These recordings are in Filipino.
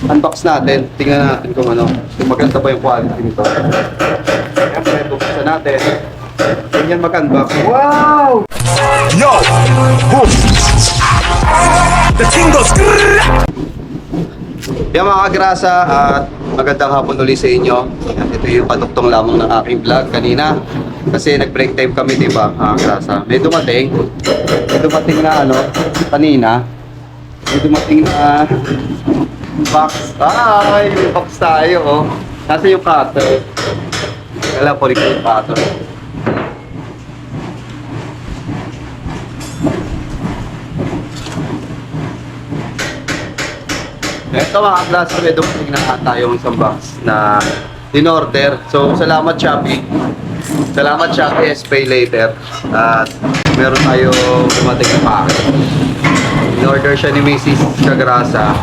unbox natin. Tingnan natin kung ano, kung maganda ba yung quality nito. Siyempre, buksan natin. Ganyan mag-unbox. Wow! Yo! Boom! The king goes. Yan mga kagrasa, at magandang hapon ulit sa inyo. Yan, ito yung paduktong lamang ng aking vlog kanina. Kasi nag-break time kami, di ba, mga kagrasa? May dumating na ano, kanina. May dumating na box. Ay, may box tayo, oh. Nasa yung cutter. Kala po rin yung cutter. Ito mga kagrasa, may dumating na tayong isang box na in-order. So, salamat Shopee. Salamat Shopee, pay later. At meron tayong dumating na packet. In-order siya ni Mrs. Kagrasa.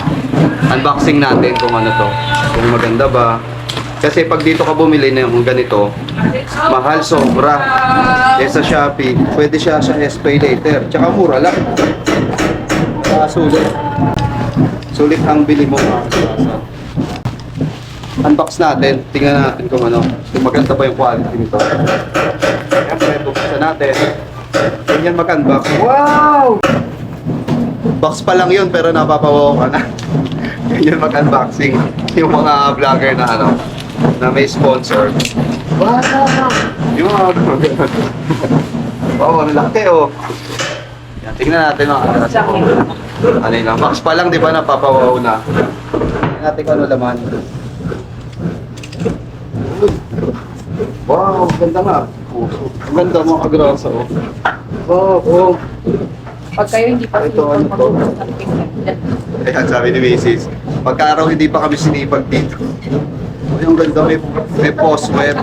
Unboxing natin kung ano to. Kung maganda ba. Kasi pag dito ka bumili ng ganito, mahal sobra. Eh sa Shopee, pwede siya sa pay later. Tsaka mura lang. Sulit. Sulit ang bili mo mga kagrasa. Unbox natin. Tingnan natin kung ano, kung maganda ba yung quality nito. Siyempre, buksan natin. Ganyan mag-unbox. Wow! Box pa lang yun pero napapawaw ka na. Ganyan mag-unboxing. Yung mga vlogger na ano, na may sponsor. Wow! Yung mga wow, ang laki oh. Yan, tingnan natin mga kagrasa. Ano yun, box pa lang di ba napapawaw na. Tingnan natin kung ano laman. Wow, ganda nga. Ang ganda mga kagrasa oh. Wow, oh. Pag kayo hindi pa Ito, ano to? Ayan, sabi ni Mrs. Pagka-araw hindi pa kami sinipag dito. Oh, yung ganda, may post-wet.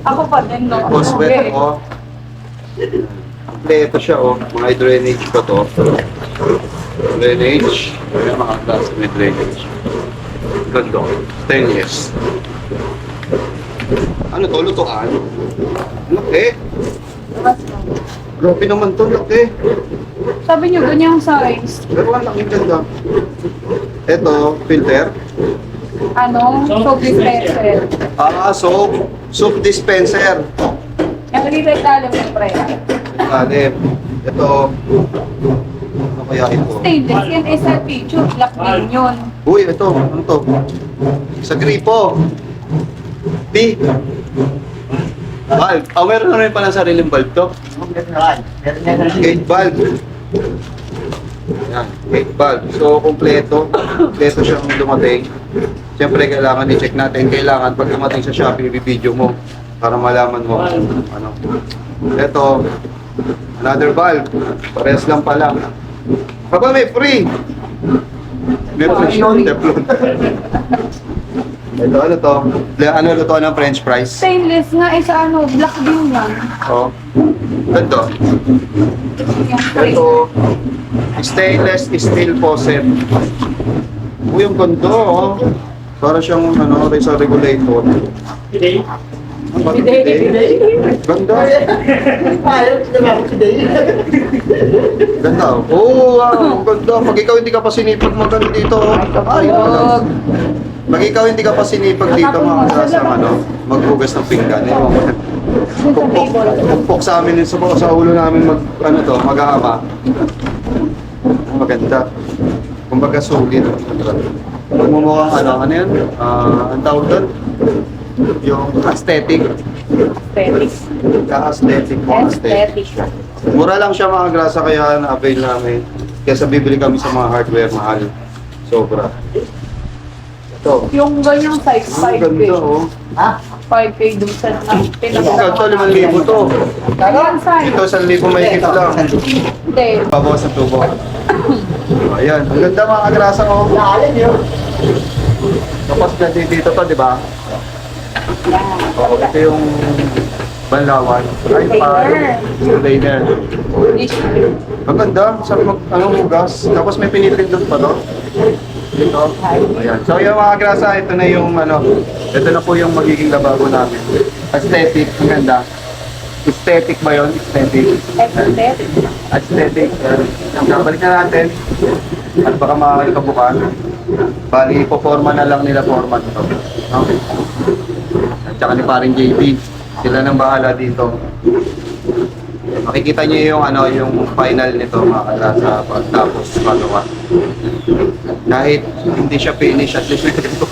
Ako pa din, no? May post-wet, oh. Kompleto siya, oh. Mga drainage pa to. Drainage. Ayan, mga klase may drainage. Ganda. Stainless. Ano to? Lutuan? Laki. Grabe naman to, laki. Sabi niyo, ganyang size. Pero ang laki ganda. Ito, filter. Ano? Soap dispenser. Soap dispenser. Yung nalilay talim ng pre. Alim. Ito. Ano kaya ito? Stainless yan ay sa picture. Black din yun. Uy, ito. Ano to? Sa gripo. Di. Valve. Meron na rin pala sariling valve to. Gate valve. Yan, gate valve. So, kompleto. Kompleto siyang dumating. Siyempre, kailangan i-check natin. Kailangan pag dumating sa Shopee, i-video mo para malaman mo ano. Ito, another valve. Parehas lang pala. Aba, may free. May free siyang Teflon. Ito, ano to? Ano to ng French fries? Stainless nga eh sa ano, black din yan. Oh. Ito. Yung pre. Ito. Stainless steel faucet. Uy, yung ganda, oh. Para siyang, ano, sa regulator. Ang bakit Ganda. Ganda, oh. Oh, wow, ang ganda. Pag ikaw hindi ka pa sinipag magano dito, oh. Ay, wala. Pag ikaw hindi ka pa sinipag dito, mga kasama, ano, maghugas ng pinggan. Pukpok sa amin, sa ulo namin ano to, mag-aama. Maganda. Kumbaga sulit. Magmumukhang ano yan? Ang tawag doon? Yung aesthetic. Aesthetic. Ka-aesthetic mo, aesthetic. Mura lang siya mga grasa kaya na-avail namin. Kaya sa bibili kami sa mga hardware, mahal. Sobra. Ito. Yung ganyang size, Ang 5K. ganda, oh. 5K dun sa Ito, pinag-alaman. 5,000 to. Ganyang size. Ito, 1,000 may hit lang. Hindi. Pabawas sa tubo. Ayan, ang ganda mga kagrasa ko. Tapos na dito to, di ba? Oo, ito yung banlawan. Ay, container. Ang ganda, sabi mag, anong hugas. Tapos may pinipindot pa to. Ito. Ayan. So yung mga grasa, ito na yung ano, ito na po yung magiging lababo namin. Aesthetic, ang ganda. Aesthetic ba yun? Aesthetic. Aesthetic. Aesthetic. Balik na natin. At baka makakita bukas. Bali, ipoforma na lang nila format ito. No? At saka ni paring JB. Sila nang bahala dito. Makikita niyo yung yung final nito mga kalasa pagtapos magawa. Kahit hindi siya finish at least ito.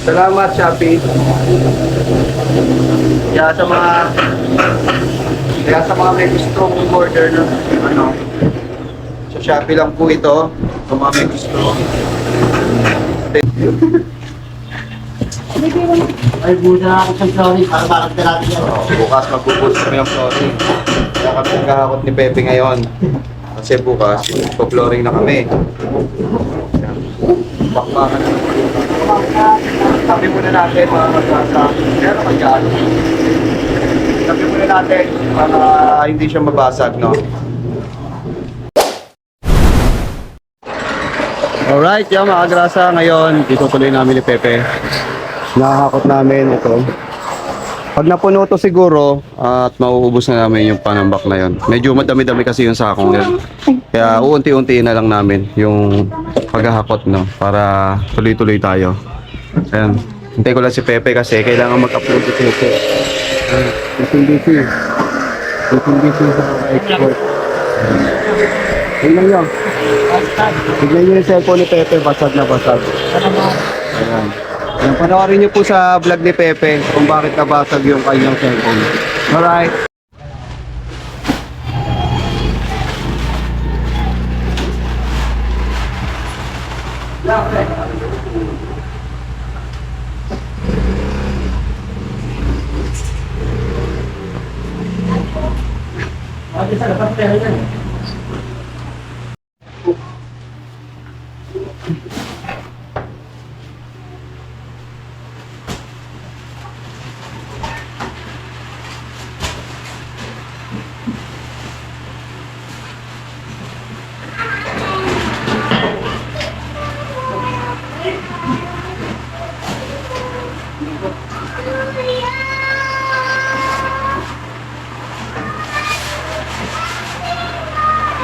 Salamat Shopee. Kaya sa mga may gustong order ng sa Shopee lang po ito. Sa mga may gusto. Ay, buta ako sa sorry para bakit natin yan. Bukas magbubulis kami ng flooring. Kaya kami nagkakakot ni Pepe ngayon. Kasi bukas, po-flooring na kami. Bakbakan na. Sabi muna natin mga magsasa. Pero magkaan. Sabi muna natin para hindi siya mabasag, no? Alright, yung mga grasa ngayon, itutuloy namin ni Pepe. Nakakakot namin ito. Pag napuno to siguro at mauubos na namin yung panambak na yon. Medyo madami-dami kasi yung sakong yun. Kaya uunti-untiin na lang namin yung paghahakot, no, para tuloy-tuloy tayo. Ayan. Hintay ko lang si Pepe kasi kailangan mag-upload si Pepe. Busy sa export. Tingnan nyo. Tingnan nyo yung cellphone ni Pepe, basag na basag. Ayan. Ayan, panoorin nyo po sa vlog ni Pepe kung bakit nabasag yung kanyang cellphone. Alright.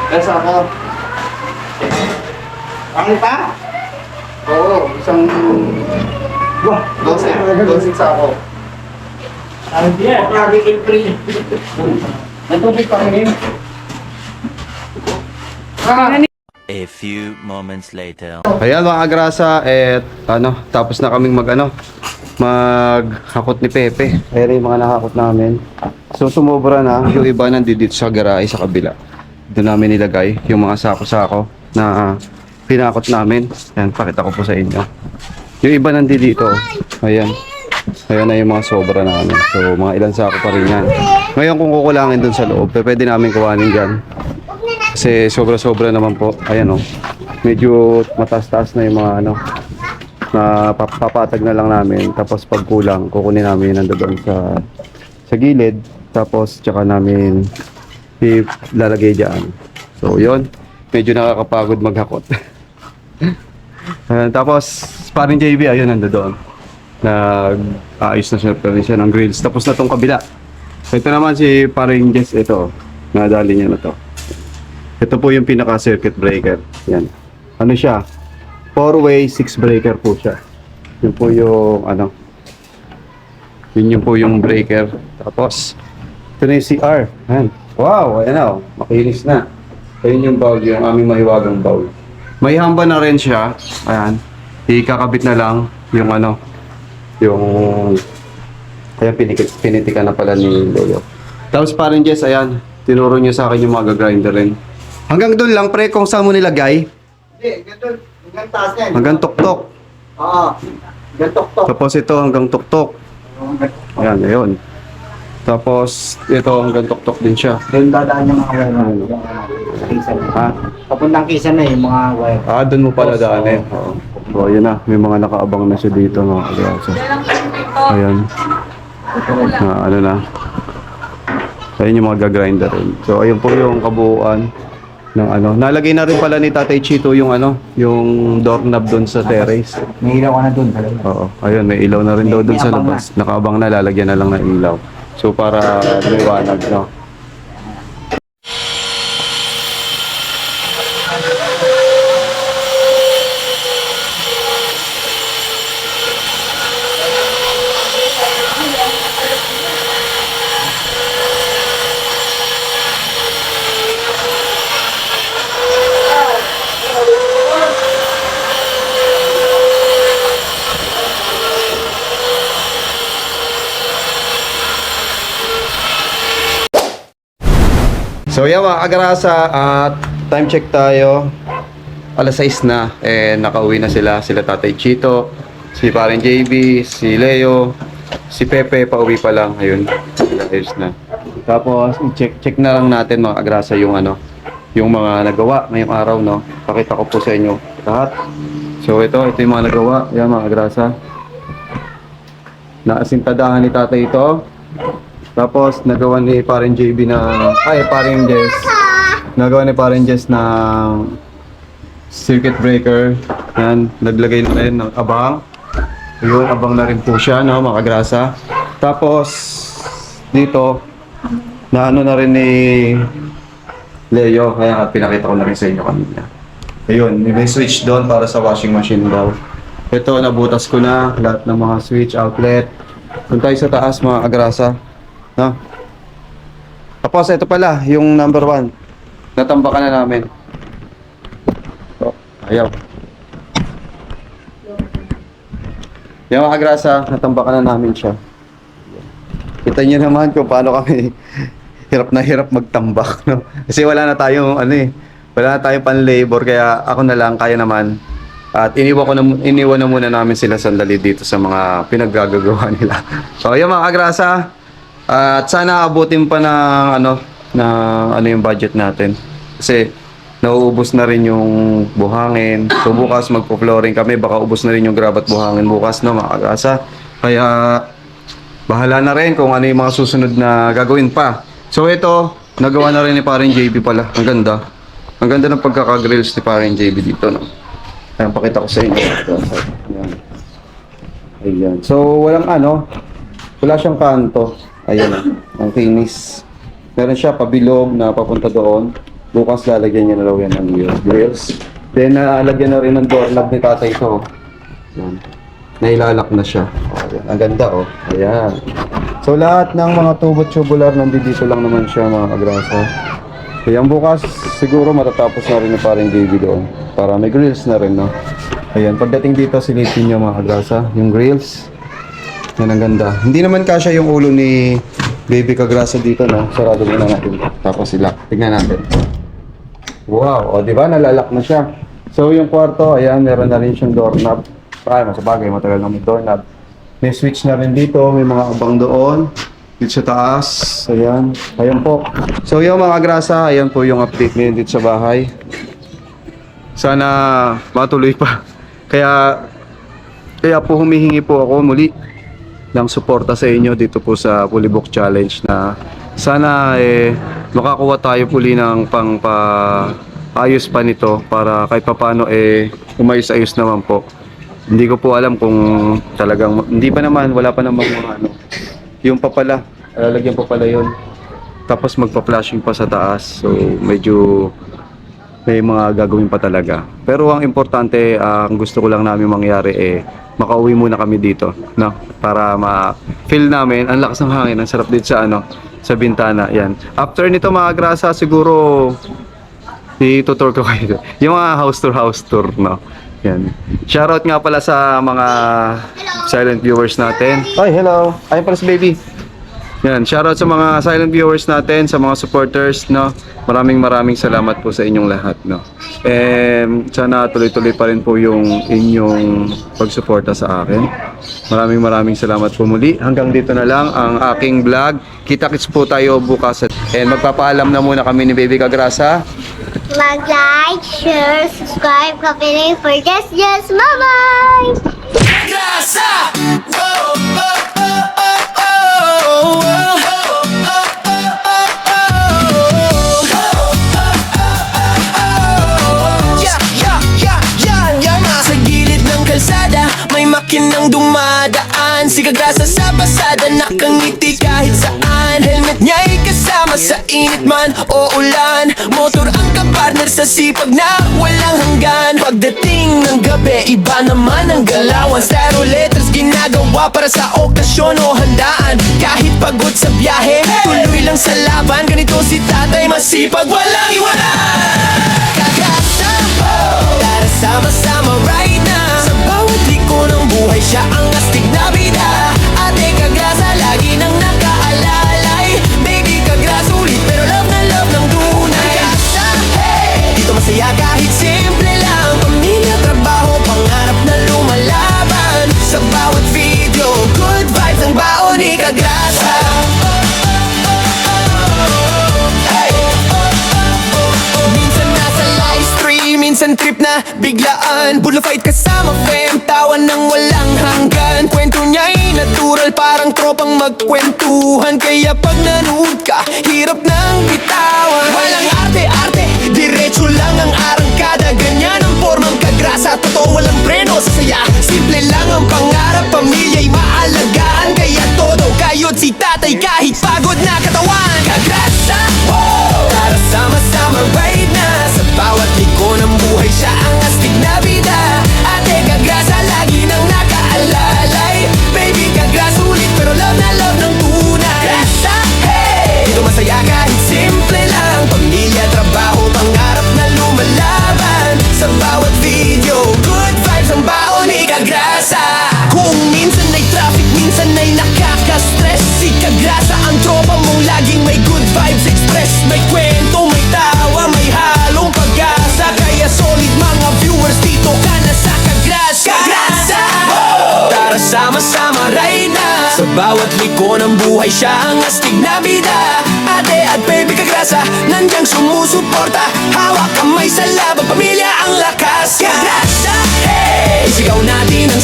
Yes, ako. Ang pa? Oo, isang... Wah, 12 ako. Lagi April. Natubig pa rin. A few moments later. Ayan mga grasa, tapos na kaming maghakot ni Pepe. Ayan yung mga nakakot namin. So sumobra na, yung iba nandito sa garahe sa kabila. Doon namin nilagay yung mga sako-sako na pinakot namin. Ayan, pakita ko po sa inyo. Yung iba nandito. Ayan. Ayan na yung mga sobra namin. So mga ilang sako pa rin yan. Ngayon kung kukulangin doon sa loob, pwede namin kuhanin dyan. Kasi sobra-sobra naman po. Ayan o. Medyo mataas-taas na yung mga na papatag na lang namin. Tapos pag kulang, kukunin namin nandoon sa gilid. Tapos tsaka namin ilalagay dyan. So yun. Medyo nakakapagod maghakot. Tapos paring JB, ayun nandoon. Nag-aayos na siya ng grills. Tapos na tong kabila. Ito naman si paring Jess. Ito. Nadali niya na to. Ito po yung pinaka circuit breaker. Yan. Ano siya? 4-way 6 breaker po siya. Yun po yung Yun po yung breaker. Tapos ito na yung CR. Yan. Wow, ayan na. Makinis na. Ayun yung bowl, yung aming mahiwagang bowl. May hamba na rin siya. Ayan. Ikakabit na lang yung ayan, pinitikan na pala ni Leo. Tapos parang Jess, ayan. Tinuro niya sa akin yung mga grinder rin. Hanggang doon lang, pre, kung saan mo nilagay? Hindi, hanggang taas yan. Hanggang tuktok. Oo. Hanggang tok-tok. Tapos ito hanggang tuktok. Ayan, ayun. Tapos ito hanggang tuktok din siya. Doon dadaan yung mga wire. Kisan. Ha? Papuntang kisan na yung mga wire. Doon mo pala daanin. Oo. So, ayun na. May mga nakaabang na siya dito, mga kaliyasa. Ayan. Ano na. Ayun yung mga gagrinder rin. So, ayun po yung kabuuan ng Nalagay na rin pala ni Tatay Chito yung yung doorknob doon sa terrace. May ilaw ka na doon. Oo. Ayun, may ilaw na rin daw doon sa labas. Nakaabang na, lalagyan na lang ng ilaw. So, para lumiwanag, no? So yan mga kagrasa, at time check tayo. Alas 6 na, nakauwi na sila Tatay Chito, si Paring JB, si Leo, si Pepe, pauwi pa lang. Ayun, ayos na. Tapos, check na lang natin mga kagrasa yung yung mga nagawa ngayong araw, no? Pakita ko po sa inyo lahat. So ito yung mga nagawa. Yan mga kagrasa. Naasintadahan ni tatay ito. Tapos, nagawa ni Paring JB Paring Jess. Nagawa ni Paring Jess ng circuit breaker. Yan, naglagay na rin ng abang. Yun, abang na rin po siya, no, mga kagrasa. Tapos, dito, na na rin ni Leo, kaya pinakita ko na rin sa inyo kanina. Ayun, may switch doon para sa washing machine daw. Ito, nabutas ko na lahat ng mga switch outlet. Doon tayo sa taas, mga kagrasa. No? Tapos, ito pala, yung number 1. Natambakan na namin. So, ayaw. Yung mga kagrasa, natambakan na namin siya. Kita niyo naman kung paano kami hirap na hirap magtambak, no? Kasi wala na tayong wala na tayong pan-labor, kaya ako na lang, kaya naman. At iniwan na muna namin sila sandali dito sa mga pinaggagawa nila. So, yung mga kagrasa, at sana abutin pa ng yung budget natin. Kasi nauubos na rin yung buhangin. So bukas magpo-flooring kami, baka ubos na rin yung grab at buhangin bukas, no, mga kagrasa. Kaya bahala na rin kung ano yung mga susunod na gagawin pa. So ito, nagawa na rin ni Paring JB pala. Ang ganda. Ang ganda ng pagkaka-grills ni Paring JB dito, no. Ayan, pakita ko sa inyo. Ayan. Ayan. So wala siyang kanto. Ayan, ang kinis. Meron siya pabilog na papunta doon. Bukas lalagyan niya na lang yan ng grills. Then lagyan na rin ng doorknob ni tatay ito. Ayan. Nailalak na siya. Ayan. Ang ganda, oh. Ayan. So lahat ng mga tubo-tubular nandito lang naman siya, mga kagrasa. Kaya bukas siguro matatapos na rin na Paring JB doon. Para may grills na rin, no? Ayan, pagdating dito silipin niyo, mga kagrasa, yung grills. Yan, ang ganda. Hindi naman kasya yung ulo ni Baby Kagrasa dito, no? Sarado muna natin. Tapos ilak. Tingnan natin. Wow! O, di ba? Nalalak na siya. So, yung kwarto, ayan, meron na rin siyang doorknob. Ay, masabagay, matagal na may doorknob. May switch na rin dito. May mga abang doon. Dito sa taas. Ayan. Ayan po. So, yung mga Kagrasa, ayan po yung update ngayon dito sa bahay. Sana matuloy pa. Kaya po humihingi po ako muli ng suporta sa inyo dito po sa Pulibok Challenge, na sana makakuha tayo puli ng ayos pa nito para kahit papaano umayos-ayos naman po. Hindi ko po alam kung talagang wala pa namang mga yung papala, lalagyan pa pala yun. Tapos magpa-flashing pa sa taas. So medyo may mga gagawin pa talaga. Pero ang importante, ang gusto ko lang namin mangyari makauwi muna kami dito, no? Para ma-feel namin ang lakas ng hangin, ang sarap dito sa bintana. Yan. After nito, mga Kagrasa, siguro i-tutor ko kayo. Yung mga house tour, no? Yan. Shoutout nga pala sa mga silent viewers natin. Ay, hello. Ayun pala si Baby. Yan, shoutout sa mga silent viewers natin, sa mga supporters, no. Maraming salamat po sa inyong lahat, no. Sana tuloy-tuloy pa rin po yung inyong pagsuporta sa akin. Maraming salamat po muli. Hanggang dito na lang ang aking vlog. Kita-kits po tayo bukas. And magpapaalam na muna kami ni Baby Kagrasa. Mag-like, share, subscribe, copy for just. Bye-bye! Sa gilid ng kalsada, may makinang dumadaan. Si Kagrasa sa pasada, nakangiti kahit saan. Helmet niya'y kasama sa init man o ulan. Motor ang kapartner sa sipag na walang hanggan. Pagdating ng gabi, iba naman ang galawan. Styro letters ginagawa para sa okasyon o handaan. Kahit pagod sa biyahe, tuloy lang sa laban. Ganito si tatay, masipag, walang iwanan. Kagrasa, tara sama-sama right now. Sa bawat liko ng buhay, siya ang astig na bida. Ate Kagrasa, lagi nang nakaalalay. Baby Kagrasa, ulit pero love na love ng duwa. biglaan. Bulla fight kasama fam, tawa ng walang hanggan. Kwento niya'y natural, parang tropang magkwentuhan. Kaya pag nanood ka, hirap ng bitawan. Walang arte-arte, diretso lang ang arangkada. Ganyan ang formang kagrasa, totoo walang preno sa saya. Simple lang ang pangarap, pamilya'y maalagaan. Kaya todo kayod si tatay kahit pagod na katawan. Kagrasa, wow! Tara sama-sama right na. Sa bawat liko ng buhay siya ang astig na bida. Ate Kagrasa lagi nang nakaalalay. Baby Kagrasa ulit pero love na love ng tunay. Kagrasa, hey! Dito masaya kahit simple lang. Pamilya, trabaho, pangarap na lumalaban. Sa bawat video, good vibes ang baon ni Kagrasa. Kung minsan ay traffic, minsan ay nakaka-stress. Si Kagrasa ang tropa mong laging may good vibes express. May kwento, may tawa, may halong pag-asa. Kaya solid mga viewers, dito ka na sa Kagrasa. Kagrasa! Tara sama-sama right na. Sa bawat liko ng buhay siya ang astig na bida. Ate at baby Kagrasa, nandiyan sumusuporta. Hawak kamay sa laban, pamilya ang lakas. Kagrasa, hey! Isigaw natin ang